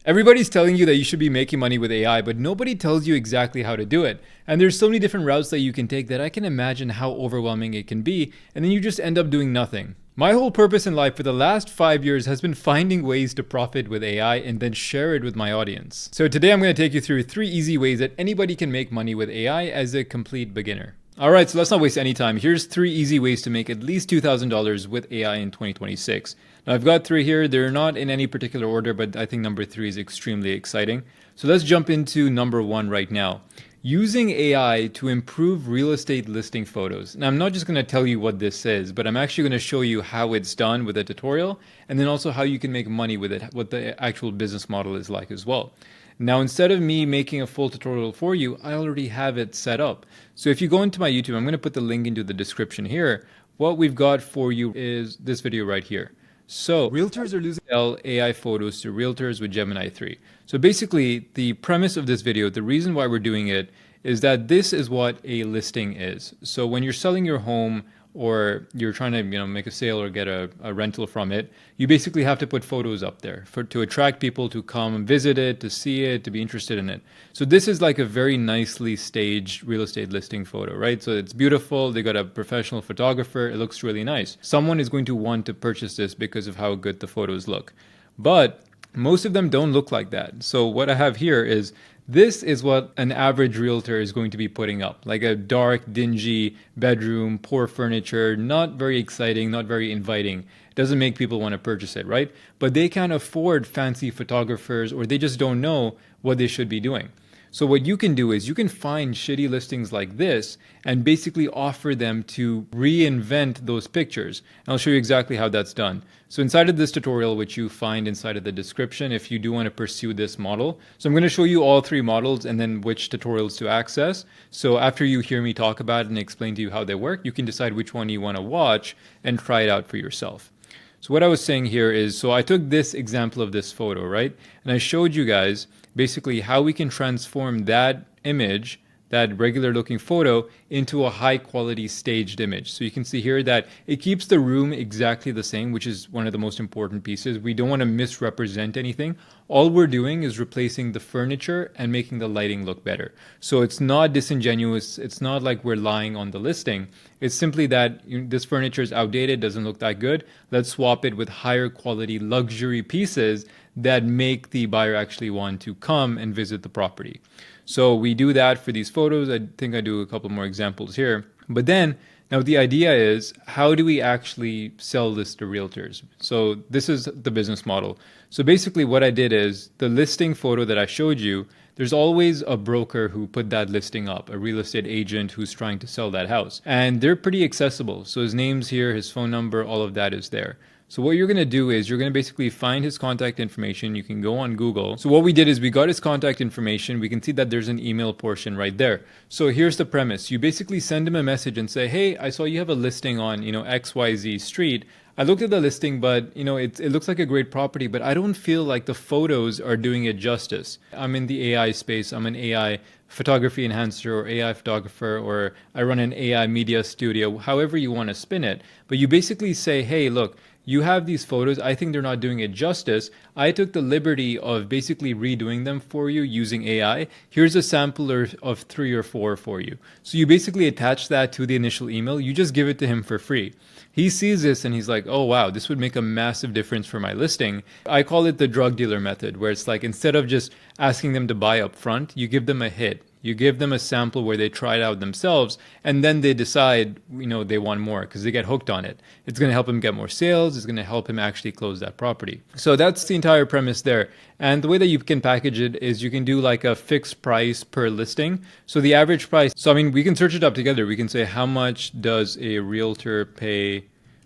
Everybody's telling you that you should be making money with AI, but nobody tells you exactly how to do it. And there's so many different routes that you can take that I can imagine how overwhelming it can be, and then you just end up doing nothing. My whole purpose in life for the last 5 years has been finding ways to profit with AI and then share it with my audience. So today I'm going to take you through 3 easy ways that anybody can make money with AI as a complete beginner. Alright, so let's not waste any time. Here's 3 easy ways to make at least $2,000 with AI in 2026. Now I've got 3 here. They're not in any particular order, but I think number 3 is extremely exciting. So let's jump into number 1 right now. Using AI to improve real estate listing photos. Now I'm not just going to tell you what this is, but I'm actually going to show you how it's done with a tutorial, and then also how you can make money with it, what the actual business model is like as well. Now, instead of me making a full tutorial for you, I already have it set up. So if you go into my YouTube, I'm going to put the link into the description here. What we've got for you is this video right here. So realtors are losing AI photos to realtors with Gemini 3. So basically, the premise of this video, the reason why we're doing it, is that this is what a listing is. So when you're selling your home, or you're trying to make a sale or get a rental from it, you basically have to put photos up there to attract people to come visit it, to see it, to be interested in it. So this is like a very nicely staged real estate listing photo, right? So it's beautiful. They got a professional photographer. It looks really nice. Someone is going to want to purchase this because of how good the photos look. But most of them don't look like that. So what I have here is, this is what an average realtor is going to be putting up, like a dark, dingy bedroom, poor furniture, not very exciting, not very inviting. It doesn't make people want to purchase it, right? But they can't afford fancy photographers, or they just don't know what they should be doing. So what you can do is you can find shitty listings like this and basically offer them to reinvent those pictures. And I'll show you exactly how that's done. So inside of this tutorial, which you find inside of the description, if you do want to pursue this model. So I'm going to show you all 3 models and then which tutorials to access. So after you hear me talk about it and explain to you how they work, you can decide which one you want to watch and try it out for yourself. So what I was saying here is, so I took this example of this photo, right? And I showed you guys basically how we can transform that image, that regular looking photo, into a high quality staged image. So you can see here that it keeps the room exactly the same, which is one of the most important pieces. We don't want to misrepresent anything. All we're doing is replacing the furniture and making the lighting look better. So it's not disingenuous. It's not like we're lying on the listing. It's simply that this furniture is outdated, doesn't look that good. Let's swap it with higher quality luxury pieces that make the buyer actually want to come and visit the property. So we do that for these photos. I think I do a couple more examples here. But then, now the idea is, how do we actually sell this to realtors? So this is the business model. So basically what I did is, the listing photo that I showed you, there's always a broker who put that listing up, a real estate agent who's trying to sell that house. And they're pretty accessible. So his name's here, his phone number, all of that is there. So what you're going to do is you're going to basically find his contact information. You can go on Google. So what we did is we got his contact information. We can see that there's an email portion right there. So here's the premise. You basically send him a message and say, hey, I saw you have a listing on, XYZ street. I looked at the listing, but it looks like a great property, but I don't feel like the photos are doing it justice. I'm in the AI space. I'm an AI photography enhancer or AI photographer, or I run an AI media studio, however you want to spin it. But you basically say, hey, look, you have these photos. I think they're not doing it justice. I took the liberty of basically redoing them for you using AI. Here's a sampler of 3 or 4 for you. So you basically attach that to the initial email. You just give it to him for free. He sees this and he's like, oh, wow, this would make a massive difference for my listing. I call it the drug dealer method, where it's like, instead of just asking them to buy up front, you give them a hit. You give them a sample where they try it out themselves, and then they decide, they want more because they get hooked on it. It's going to help them get more sales. It's going to help him actually close that property. So that's the entire premise there. And the way that you can package it is you can do like a fixed price per listing. So the average price, we can search it up together. We can say, how much does a realtor pay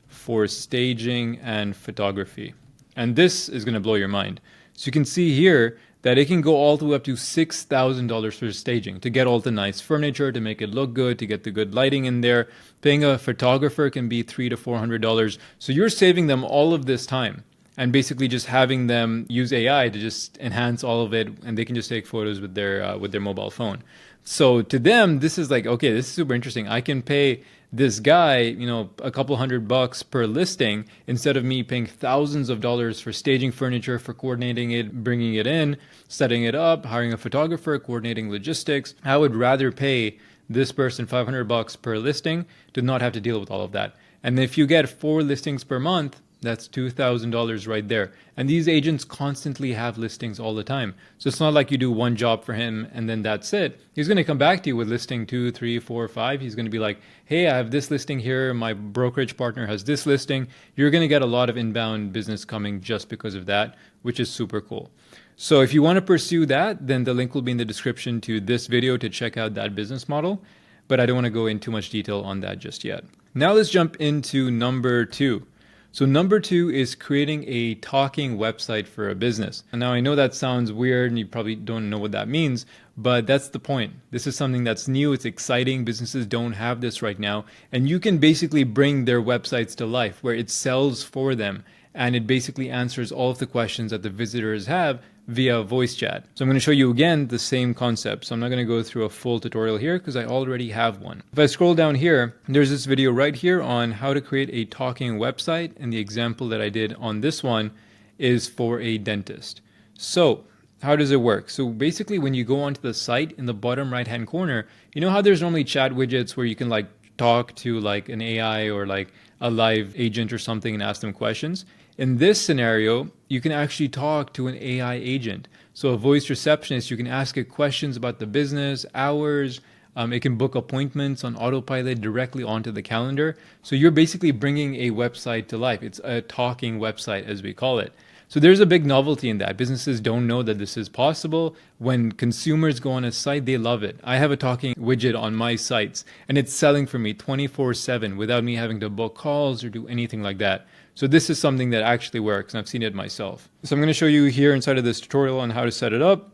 for staging and photography? And this is going to blow your mind. So you can see here that it can go all the way up to $6,000 for staging, to get all the nice furniture, to make it look good, to get the good lighting in there. Paying a photographer can be $300 to $400. So you're saving them all of this time, and basically just having them use AI to just enhance all of it, and they can just take photos with their mobile phone. So to them, this is like, okay, this is super interesting. I can pay this guy, a couple $100 per listing, instead of me paying thousands of dollars for staging furniture, for coordinating it, bringing it in, setting it up, hiring a photographer, coordinating logistics. I would rather pay this person $500 per listing to not have to deal with all of that. And if you get 4 listings per month, that's $2,000 right there. And these agents constantly have listings all the time. So it's not like you do one job for him and then that's it. He's going to come back to you with listing 2, 3, 4, 5. He's going to be like, hey, I have this listing here. My brokerage partner has this listing. You're going to get a lot of inbound business coming just because of that, which is super cool. So if you want to pursue that, then the link will be in the description to this video to check out that business model. But I don't want to go into too much detail on that just yet. Now let's jump into number 2. So number 2 is creating a talking website for a business. And now I know that sounds weird and you probably don't know what that means, but that's the point. This is something that's new, it's exciting, businesses don't have this right now, and you can basically bring their websites to life where it sells for them and it basically answers all of the questions that the visitors have via voice chat. So I'm going to show you again the same concept. So I'm not going to go through a full tutorial here because I already have one. If I scroll down here, there's this video right here on how to create a talking website. And the example that I did on this one is for a dentist. So how does it work? So basically when you go onto the site in the bottom right hand corner, you know how there's normally chat widgets where you can like talk to like an AI or like a live agent or something and ask them questions? In this scenario, you can actually talk to an AI agent. So a voice receptionist, you can ask it questions about the business, hours. It can book appointments on autopilot directly onto the calendar. So you're basically bringing a website to life. It's a talking website, as we call it. So there's a big novelty in that. Businesses don't know that this is possible. When consumers go on a site, they love it. I have a talking widget on my sites, and it's selling for me 24/7 without me having to book calls or do anything like that. So this is something that actually works, and I've seen it myself. So I'm going to show you here inside of this tutorial on how to set it up,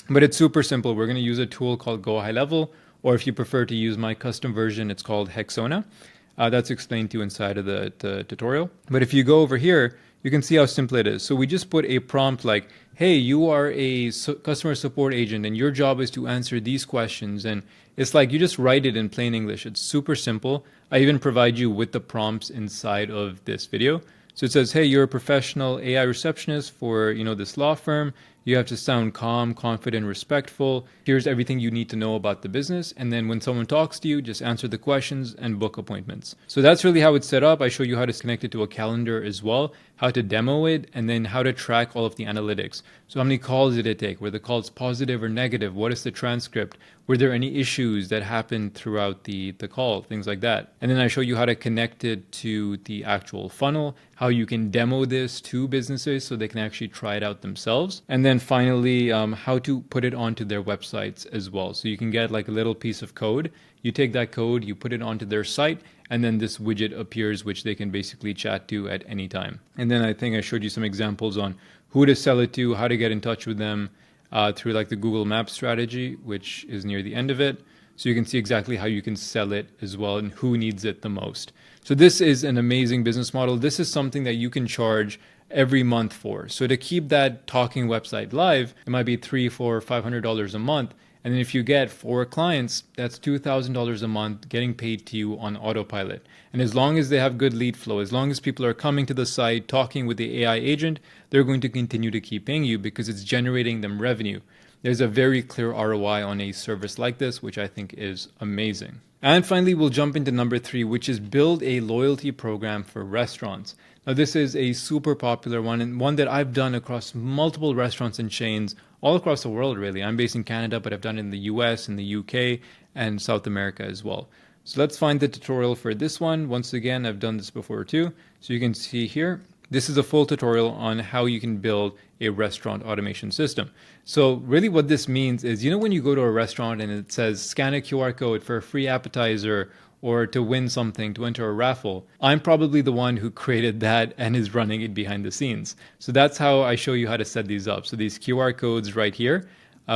but it's super simple. We're going to use a tool called Go High Level, or if you prefer to use my custom version, it's called Hexona. That's explained to you inside of the tutorial. But if you go over here, you can see how simple it is. So we just put a prompt like, hey, you are a customer support agent and your job is to answer these questions. And it's like you just write it in plain English. It's super simple. I even provide you with the prompts inside of this video. So it says, hey, you're a professional AI receptionist for, this law firm. You have to sound calm, confident, respectful. Here's everything you need to know about the business. And then when someone talks to you, just answer the questions and book appointments. So that's really how it's set up. I show you how to connect it to a calendar as well, how to demo it, and then how to track all of the analytics. So how many calls did it take? Were the calls positive or negative? What is the transcript? Were there any issues that happened throughout the call? Things like that. And then I show you how to connect it to the actual funnel, how you can demo this to businesses so they can actually try it out themselves. And then finally, how to put it onto their websites as well. So you can get like a little piece of code. You take that code, you put it onto their site, and then this widget appears, which they can basically chat to at any time. And then I think I showed you some examples on who to sell it to, how to get in touch with them through like the Google Maps strategy, which is near the end of it. So you can see exactly how you can sell it as well and who needs it the most. So this is an amazing business model. This is something that you can charge every month for. So to keep that talking website live, it might be $300, $400, $500 a month. And then if you get 4 clients, that's $2,000 a month getting paid to you on autopilot. And as long as they have good lead flow, as long as people are coming to the site, talking with the AI agent, they're going to continue to keep paying you because it's generating them revenue. There's a very clear ROI on a service like this, which I think is amazing. And finally, we'll jump into number 3, which is build a loyalty program for restaurants. Now, this is a super popular one and one that I've done across multiple restaurants and chains all across the world, really. I'm based in Canada, but I've done it in the US, in the UK, and South America as well. So let's find the tutorial for this one. Once again, I've done this before too. So you can see here, this is a full tutorial on how you can build a restaurant automation system. So really what this means is, when you go to a restaurant and it says scan a QR code for a free appetizer or to win something, to enter a raffle, I'm probably the one who created that and is running it behind the scenes. So that's how I show you how to set these up. So these QR codes right here,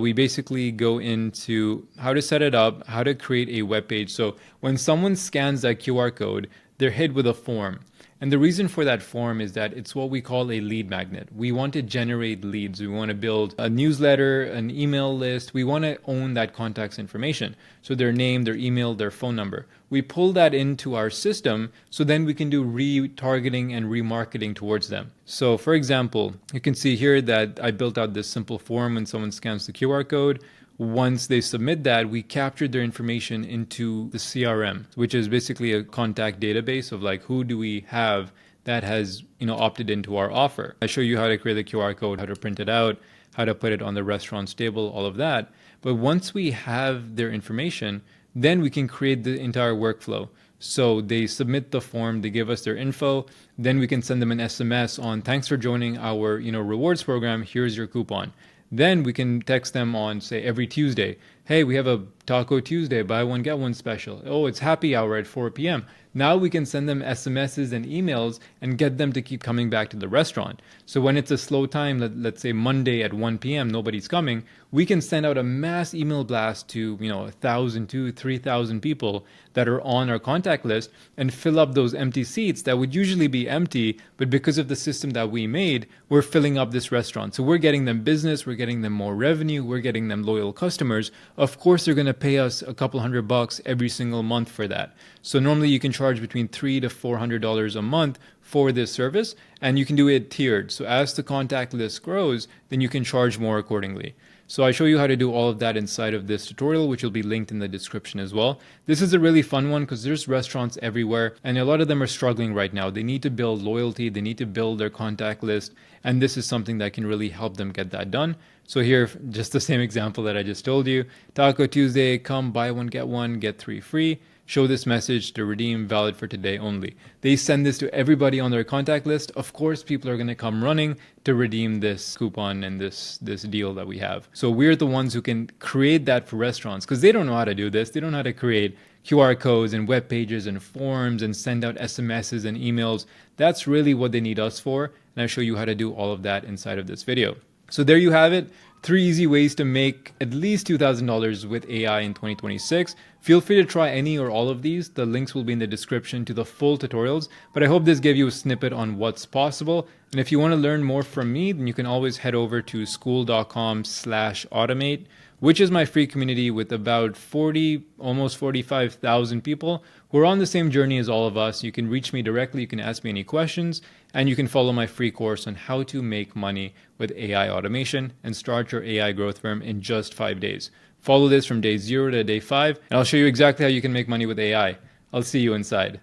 we basically go into how to set it up, how to create a web page. So when someone scans that QR code, they're hit with a form. And the reason for that form is that it's what we call a lead magnet. We want to generate leads. We want to build a newsletter, an email list. We want to own that contact's information. So their name, their email, their phone number. We pull that into our system so then we can do retargeting and remarketing towards them. So for example, you can see here that I built out this simple form when someone scans the QR code. Once they submit that, we captured their information into the CRM, which is basically a contact database of like who do we have that has, opted into our offer. I show you how to create the QR code, how to print it out, how to put it on the restaurant's table, all of that. But once we have their information, then we can create the entire workflow. So they submit the form, they give us their info, then we can send them an SMS on thanks for joining our, rewards program, here's your coupon. Then we can text them on, say, every Tuesday. Hey, we have a Taco Tuesday, buy one, get one special. Oh, it's happy hour at 4 p.m. Now we can send them SMSs and emails and get them to keep coming back to the restaurant. So when it's a slow time, let's say Monday at 1 p.m., nobody's coming, we can send out a mass email blast to, 1,000, 2,000, 3,000 people that are on our contact list and fill up those empty seats that would usually be empty, but because of the system that we made, we're filling up this restaurant. So we're getting them business, we're getting them more revenue, we're getting them loyal customers. Of course, they're going to pay us a couple $100 every single month for that. So normally you can charge between $300 to $400 a month for this service, and you can do it tiered. So as the contact list grows, then you can charge more accordingly. So I show you how to do all of that inside of this tutorial, which will be linked in the description as well. This is a really fun one because there's restaurants everywhere and a lot of them are struggling right now. They need to build loyalty, they need to build their contact list, and this is something that can really help them get that done. So here, just the same example that I just told you. Taco Tuesday, come buy one, get 3 free. Show this message to redeem, valid for today only. They send this to everybody on their contact list. Of course, people are going to come running to redeem this coupon and this deal that we have. So we're the ones who can create that for restaurants because they don't know how to do this. They don't know how to create QR codes and web pages and forms and send out SMSs and emails. That's really what they need us for. And I'll show you how to do all of that inside of this video. So there you have it. 3 easy ways to make at least $2,000 with AI in 2026. Feel free to try any or all of these. The links will be in the description to the full tutorials, but I hope this gave you a snippet on what's possible. And if you want to learn more from me, then you can always head over to school.com/automate, which is my free community with about 40, almost 45,000 people who are on the same journey as all of us. You can reach me directly, you can ask me any questions, and you can follow my free course on how to make money with AI automation and start your AI growth firm in just 5 days. Follow this from day 0 to day 5, and I'll show you exactly how you can make money with AI. I'll see you inside.